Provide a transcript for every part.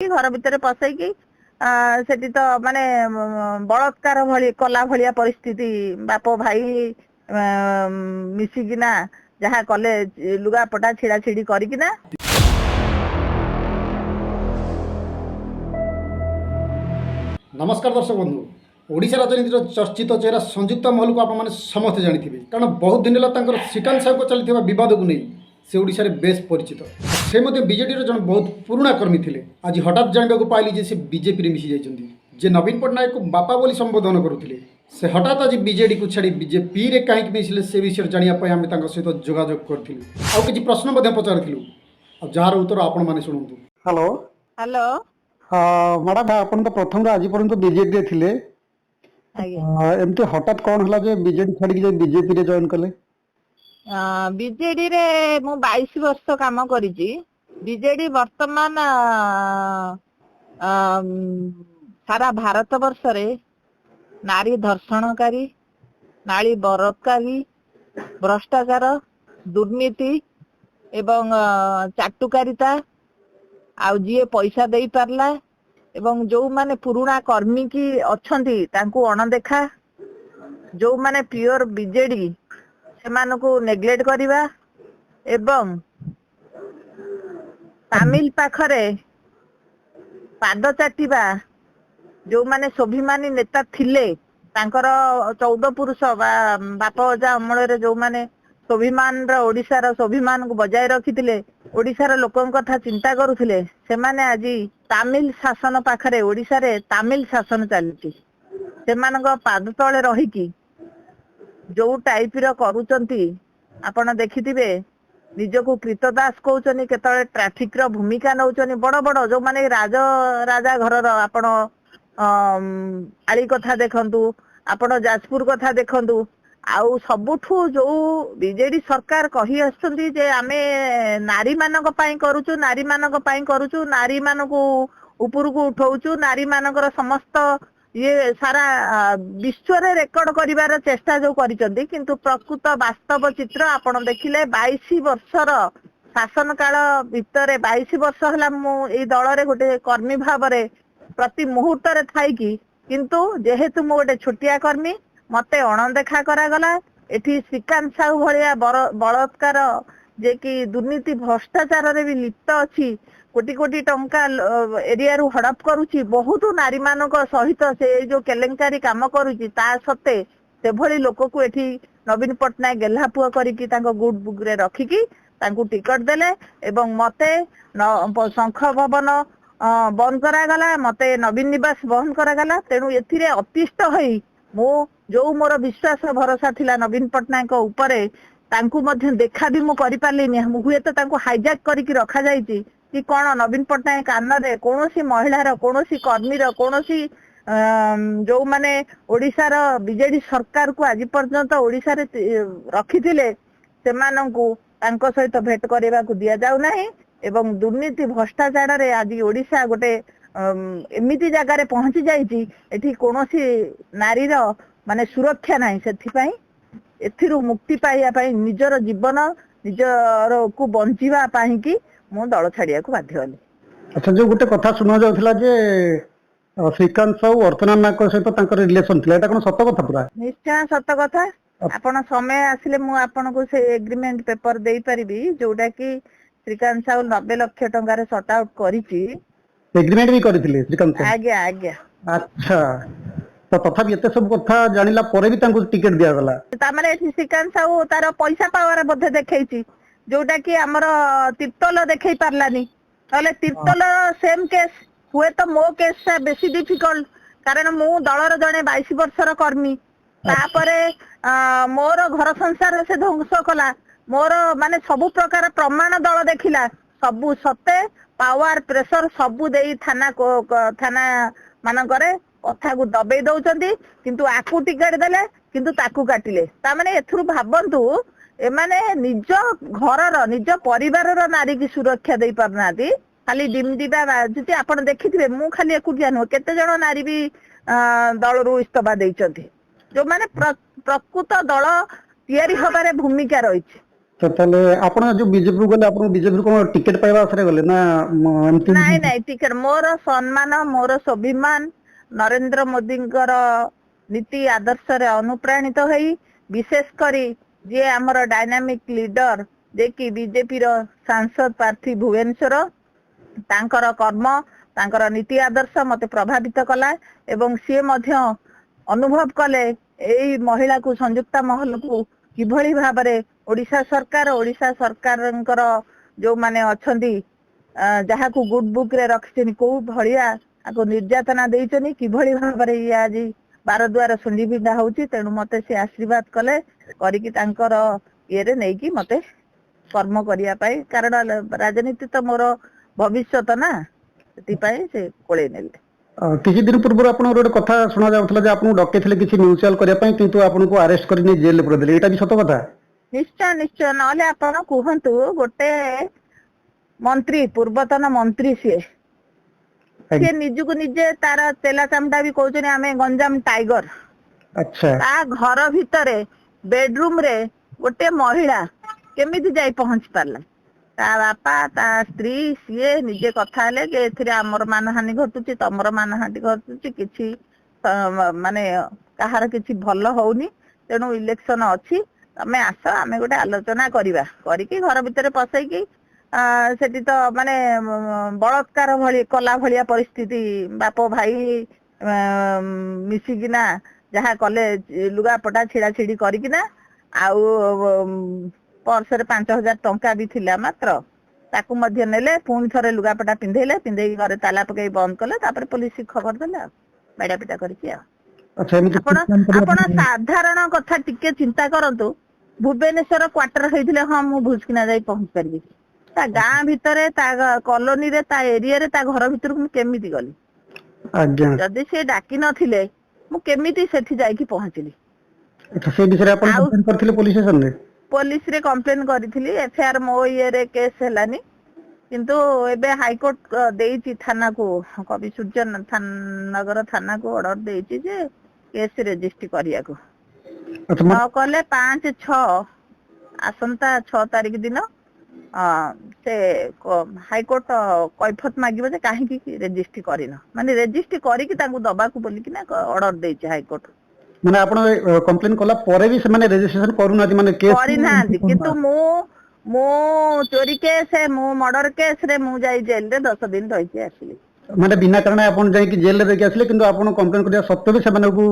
घर भितर पसैकी सेठी तो माने बलात्कार भली कला भलिया परिस्थिति बाप भाई मिसिकिना जहाँ कले लुगा पटा छिड़ा छिड़ी करिकिना। नमस्कार दर्शक बंधु, ओडिशा राजनीतिर चर्चित चेहरा संयुक्ता महल को आपने समस्ते जानी कारण बहुत दिन है श्रीकांत साहू को चलता बद को नहीं से ओडिशा रे बेस परिचित से बीजेडी जन बहुत पुराना कर्मी थे। आज हठात जानवा पाइली जे से बीजेपी रे मिसी जाइछन्ती जे नवीन पट्टनायक को बापा बोली संबोधन करुले से हठात आज बीजेडी को छाड़ी बीजेपी रे कहीं मिसिले से विषय जानापी आम सहित जोगाजोग करूँ कि प्रश्न पचारूँ जार उत्तर आपण मैंने शुणु। हेलो हेलो हाँ मैडम आपन तो प्रथम आज पर्यंत बीजेडी थे एमती हठात कौन है बीजेडी छाड़ी बीजेपी रे जॉइन कले? बीजेडी रे मु 22 वर्ष काम करिछि। बीजेडी वर्तमान सारा भारत वर्ष रे नारी धर्षणकारी, नारी बलात्कारी, भ्रष्टाचार, दुर्नीति एवं चाटुकारिता आउ जी पैसा दे पारला एवं जो माने पुराना कर्मी की अच्छी तांकू अणदेखा, जो माने प्योर बीजेडी से मानकू नेग्लेक्ट करिबा एवं तामिल पाखरे पाद चाटिबा जो माने स्वाभिमानी नेता थिले तांकर 14 पुरुष बाप अजा अमल रे जो माने स्वाभिमान ओडिशार स्वाभिमान को बजाय रखिथिले, ओडिशार लोकन कथा चिंता करुथिले, से माने आज तामिल शासन पाखरे ओडिशा रे तामिल शासन चलती से पाद तले रहीकि जो टाइप रो करूचंती आपण देखिथिबे। निजको कृतदास कहउचनी केतळे ट्रैफिक रो भूमिका नउचनी बड़ बड़ जो माने राजा घर आपण आली कथा देखंतु, आपण जाजपुर कथा देखंतु। आउ सबुठू जो बीजेडी सरकार कही आछंती जे आमे नारी मानक पई करूचु, नारी मानक पई करूचु, नारी मानकू ऊपर को उठाउचु, नारी मानकर समस्त ये सारा विश्व रे रेकर्ड करिवार चेष्टा जो करिसंती, किंतु प्रकृत वास्तव चित्र आपण देखिले 22 वर्षर शासन काल भितर 22 वर्ष हला मु ए दल रे गोटे कर्मी भाव रे प्रति मुहूर्त रे थाई कि किंतु जेहेतु मु गोटे छोटिया कर्मी मते अणदेखा करागला। एठी श्रीकांत साहू भलिया बलात्कार जे कि दुर्नीति भ्रष्टाचार रे भी लिप्त अछि, कोटी कोटी टंका एरिया रु हड़प करूची, बहुत नारी मानक सहित से जो केलेंकारी काम करूची ता सत्ते से भली लोक को एठी नवीन पट्टनायक गेल्हा पुआ करिकी तांको गुड बुक रे रखिकी तांको टिकट देले एवं मते शंख भवन बंद करागला, मते नवीन निवास बंद करागला। तेणु एथिरे अतिष्ठ होई मो जो मोर विश्वास भरोसा थिला नवीन पट्टनायक उपरे तांको मध्य देखा भी मु करि पारलिनी। हुए तो तांको हाईजैक करिकी रखा जाईची कि कौन नवीन पट्टनायक कान रे कौनसी महिलार कौनसी कर्मीर कौनसी जो माने ओडिशार बीजेडी सरकार को आज पर्यंत ओडिशा रे रखिथिले सेमानंकु तांको सहित भेट करिबा को दिया जाउ नाही एवं दुर्नीति भ्रष्टाचार रे आज ओडिशा गोटे एमिति जगह रे पहुंची जाईची एठी कौनसी नारीर माने सुरक्षा नाही। सेथि पई एथिरु मुक्ति पाइया पई निजर जीवन निजर को बंचिबा पई कि मु दल छाड़िया को बाध्य हली। अच्छा, जो गोटे कथा सुना जाउथला जे श्रीकांत साहू अर्चना नायक सहित तांकर रिलेशन थिला, एटा कोन सत्य कथा? पूरा निश्चय सत्य कथा। आपण समय आसिले मु आपण को से एग्रीमेंट पेपर देई परिबी जोटा कि श्रीकांत साहू 90 लाख टंका रे सॉर्ट आउट करिछि। एग्रीमेंट भी करथिले श्रीकांत साहू? आज्ञा आज्ञा। अच्छा, तो तथापि एते सब कथा जानिला परे भी तांको टिकट दिया गला? ता माने श्रीकांत साहू तार पैसा पावर बधे देखैछि जोटा कि हमर तीर्तल देखै पारलानी। तले तीर्तल सेम केस हुए तो मो केस बेसी डिफिकल्ट कारण मु दलर जणे 22 वर्षर कर्मी तापरे मोर घर संसार से ध्वंस कला, मोर माने सबु प्रकार प्रमाण दल देखिला, सबु सत्ते पावर प्रेशर सबु देई थाना मानकरे कथा को दबेई दउचंती, किंतु आकु टिकट देले किंतु ताकू काटिले। ता माने एथुरु भाबंतु एमाने निज घरर निज परिवारर नारी की सुरक्षा दे पारनाती, खाली डिमडिबा जति आपण देखिथिबे मु खाली एकुटिया न केते जण नारी भी दल रु इस्तफा देइचंती जो माने प्रकृत दल तयारी हबारे भूमिका रहिछि। तो ताले आपण जो बीजेपी गले आपण बीजेपी को टिकट पाइबा आसरे गले ना एमती नाଇଁ ନାଇଁ ଟିକେ ମୋର ସମ୍ମାନ ମୋର ସ୍ୱାଭିମାନ ନରେନ୍ଦ୍ର ମୋଦିଙ୍କର ନୀତି ଆଦର୍ଶରେ ଅନୁପ୍ରାଣିତ ହୋଇ ବିଶେଷ କରି ଯିଏ ଆମର ଡାଇନାମିକ ଲିଡର ଯିଏକି ବିଜେପିର ସାଂସଦ ପ୍ରାର୍ଥୀ ଭୁବନେଶ୍ୱର ତାଙ୍କର କର୍ମ ତାଙ୍କର ନୀତି ଆଦର୍ଶ ମତେ ପ୍ରଭାବିତ କଲା ଏବଂ ସିଏ ମଧ୍ୟ ଅନୁଭବ କଲେ ଏଇ ମହିଳାକୁ ସଂଯୁକ୍ତା ମହଲକୁ କିଭଳି ଭାବରେ ଓଡିଶା ସରକାରଙ୍କର ଯୋଉମାନେ ଅଛନ୍ତି ଯାହାକୁ ଗୁଡ୍ ବୁକ୍ ରେ ରଖିଛନ୍ତି କୋଉ ଭଳିଆ ତାକୁ ନିର୍ଯାତନା ଦେଇଛନ୍ତି କିଭଳି ଭାବରେ ଇଏ ଆଜି ବାରଦୁଆର ଶୁଣ୍ଡି ବିନ୍ଧା ହଉଛି ତେଣୁ ମତେ ସେ ଆଶୀର୍ବାଦ କଲେ କରିକି ତାଙ୍କର ଇଏରେ ନେଇକି ମତେ କର୍ମ କରିବା ପାଇଁ କାରଣ ରାଜନୀତି ତ ମୋର ଭବିଷ୍ୟତ ନା ସେଥିପାଇଁ ସେ କୋଳେଇ ନେଲେ किसी दिन पूर्व आपण गोटे कथा शुणा जाउथला जे आपन डकेथिले किछि म्यूचुअल करिया पई किंतु आपनको अरेस्ट करिने जेल पुरे देले एटा भी सत कथा ନିଶ୍ଚୟ ନିଶ୍ଚୟ ନହେଲେ ଆପଣ କୁହନ୍ତୁ ଗୋଟେ ମନ୍ତ୍ରୀ ପୂର୍ବତନ ମନ୍ତ୍ରୀ ସିଏ ନିଜକୁ ନିଜେ ତାର ତେଲା ଚାମଡା ବି କହୁଛନ୍ତି ଆମେ ଗଞ୍ଜାମ ଟାଇଗର अच्छा ତା ଘର ଭିତରେ ବେଡରୁମ ରେ ଗୋଟେ ମହିଳା କେମିତି ଯାଇ ପହଞ୍ଚି ପାରିଲା ତା ବାପା ତା ସ୍ତ୍ରୀ ସିଏ ନିଜେ କଥା ହେଲେ କି ଏଥିରେ ଆମର ମାନହାନି ଘଟୁଛି ତମର ମାନହାନି ଘଟୁଛି କିଛି ମାନେ କାହାର କିଛି ଭଲ ହଉନି ତେଣୁ ଇଲେକ୍ସନ ଅଛି ତମେ ଆସ ଆମେ ଗୋଟେ ଆଲୋଚନା କରିବା କରିକି ଘର ଭିତରେ ପସେଇକି ସେଠି ତ ମାନେ ବଳତ୍କାର ଭଳି କଲା ଭଳିଆ ପରିସ୍ଥିତି ବାପ ଭାଇ ମିଶିକିନା ଯାହା କଲେ ଲୁଗାପଟା ଛିଡା ଛିଡି କରିକିନା ଆଉ ପର୍ସରେ 5,000 ଟଙ୍କା ବି ଥିଲା ମାତ୍ର ତାକୁ ମଧ୍ୟ ନେଲେ ପୁଣି ଥରେ ଲୁଗାପଟା ପିନ୍ଧେଇକି ଘରେ ତାଲା ପକେଇ ବନ୍ଦ କଲେ ତାପରେ ପୋଲିସ ଖବର ଦେଲେ ଆଉ ବାଡିଆ ପିଟା କରିକି ଆଉ अच्छा एमिति ଆପଣ ସାଧାରଣ କଥା ଟିକେ ଚିନ୍ତା କରନ୍ତୁ ଭୁବନେଶ୍ୱର କ୍ୱାର୍ଟର ହେଇଥିଲେ ହଁ ମୁଁ ଭୁଜକିନା ଯାଇ ପହଞ୍ଚି ପାରିବି ତା ଗାଁ ଭିତରେ ତା କଲୋନୀରେ ତା ଏରିଆରେ ତା ଘର ଭିତରକୁ ମୁଁ କେମିତି ଗଲି आज्ञा ଯଦି ସେ ଡାକି ନଥିଲେ ମୁଁ କେମିତି ସେଠି ଯାଇକି ପହଞ୍ଚିଲି अच्छा से विषय आपण कंप्लेन करथिले पुलिस स्टेशन रे ପୋଲିସ ରେ କମ୍ପ୍ଲେନ କରିଥିଲି ଏଫଆଇଆର ମୋ ଇଏରେ କେସ୍ ହେଲାନି କିନ୍ତୁ ଏବେ ହାଇକୋର୍ଟ ଦେଇଛି ଥାନାକୁ କବି ସୂର୍ଯ୍ୟ ନଗର ଥାନାକୁ ଅର୍ଡର ଦେଇଛି ଯେ କେସ୍ ରେଜିଷ୍ଟ୍ରି କରିବାକୁ अच्छा ନ କଲେ 5/6 ଆସନ୍ତା 6 ତାରିଖ ଦିନ ସେ ହାଇକୋର୍ଟ କୈଫତ ମାଗିବ ଯେ କାହିଁକି ରେଜିଷ୍ଟ୍ରି କରିନ ମାନେ ରେଜିଷ୍ଟ୍ରି କରିକି ତାଙ୍କୁ ଦବାକୁ ବୋଲିକିନା ଅର୍ଡର ଦେଇଛି ହାଇକୋର୍ଟ माने आपण कंप्लेन कला परे भी से माने रजिस्ट्रेशन करूनाती माने केस କରିନାହାନ୍ତି କିନ୍ତୁ ମୁଁ ଚୋରି କେସ୍ ମୁଁ ମର୍ଡର କେସ୍ ରେ ମୁଁ ଯାଇ ଜେଲ ରେ 10 ଦିନ ରହିକି ଆସିଲି माने बिना कारण आपण जाई कि जेल रे देखि आसले किंतु आपण कंप्लेन करिया सत्त्वे भी से माने को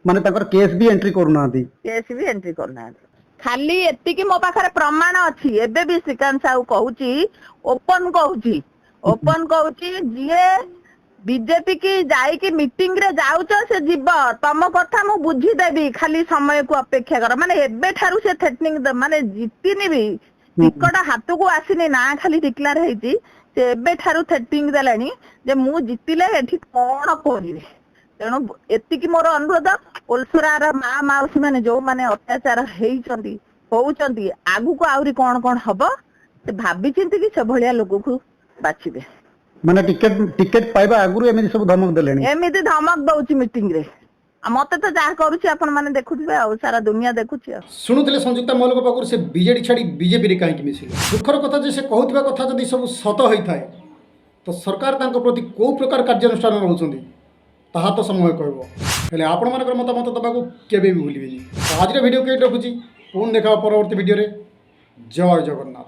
माने ताकर केस भी एंट्री करूनाती କେସ୍ ବି ଏଣ୍ଟ୍ରି କରୁନାହାନ୍ତି ଖାଲି ଏତିକି ମୋ ପାଖରେ ପ୍ରମାଣ ଅଛି ଏବେ ବି ଶ୍ରୀକାନ୍ତ ସାହୁ କହୁଛି ଓପନ କହୁଛି ଯିଏ ବିଜେପି କି ଯାଇକି ମିଟିଂ ରେ ଯାଉଛ ସେ ଯିବ ତମ କଥା ମୁଁ ବୁଝିଦେବି ଖାଲି ସମୟକୁ ଅପେକ୍ଷା କର ମାନେ ଏବେଠାରୁ ସେ ଥ୍ରେଟନିଂ ମାନେ ଜିତିନି ବି ଟିକଟ ହାତକୁ ଆସିନି ନା ଖାଲି ଡିକ୍ଲାର ହେଇଛି ସେ ଏବେଠାରୁ ଥ୍ରେଟନିଂ ଦେଲାଣି ଯେ ମୁଁ ଜିତିଲେ ଏଠି କଣ କରିବି ତେଣୁ ଏତିକି ମୋର ଅନୁରୋଧ ଓଲସୁରାର ମା ମାଉସୀ ମାନେ ଯୋଉମାନେ ଅତ୍ୟାଚାର ହଉଛନ୍ତି ଆଗକୁ ଆହୁରି କଣ କଣ ହବ ସେ ଭାବିଚିନ୍ତି କି ସେଭଳିଆ ଲୋକକୁ ବାଛିବେ माने टिकट पाइबा आगुरु एमिति सब धमक देलेनी ଏମିତି ଧମକ ଦଉଛି ମିଟିଂ ରେ ମତେ ତ ଯାହା କରୁଛି ଆପଣ ମାନେ ଦେଖୁଥିବେ ଆଉ ସାରା ଦୁନିଆ ଦେଖୁଛି ଆଉ ଶୁଣୁଥିଲେ ସଂଯୁକ୍ତା ମହଲଙ୍କ ପାଖରୁ ସେ ବିଜେଡି ଛାଡ଼ି ବିଜେପିରେ କାହିଁକି ମିଶିଲେ ଦୁଃଖର କଥା ଯେ ସେ କହୁଥିବା କଥା ଯଦି ସବୁ ସତ ହୋଇଥାଏ ତ ସରକାର ତାଙ୍କ ପ୍ରତି କେଉଁ ପ୍ରକାର କାର୍ଯ୍ୟାନୁଷ୍ଠାନ ନେଉଛନ୍ତି ତାହା ତ ସମୟ କହିବ ହେଲେ ଆପଣମାନଙ୍କର ମତାମତ ଦେବାକୁ କେବେ ବି ଭୁଲିବେନି ତ ଆଜିର ଭିଡ଼ିଓ କେଉଁଠି ରଖୁଛି ପୁଣି ଦେଖା ପରବର୍ତ୍ତୀ ଭିଡ଼ିଓରେ ଜୟ ଜଗନ୍ନାଥ।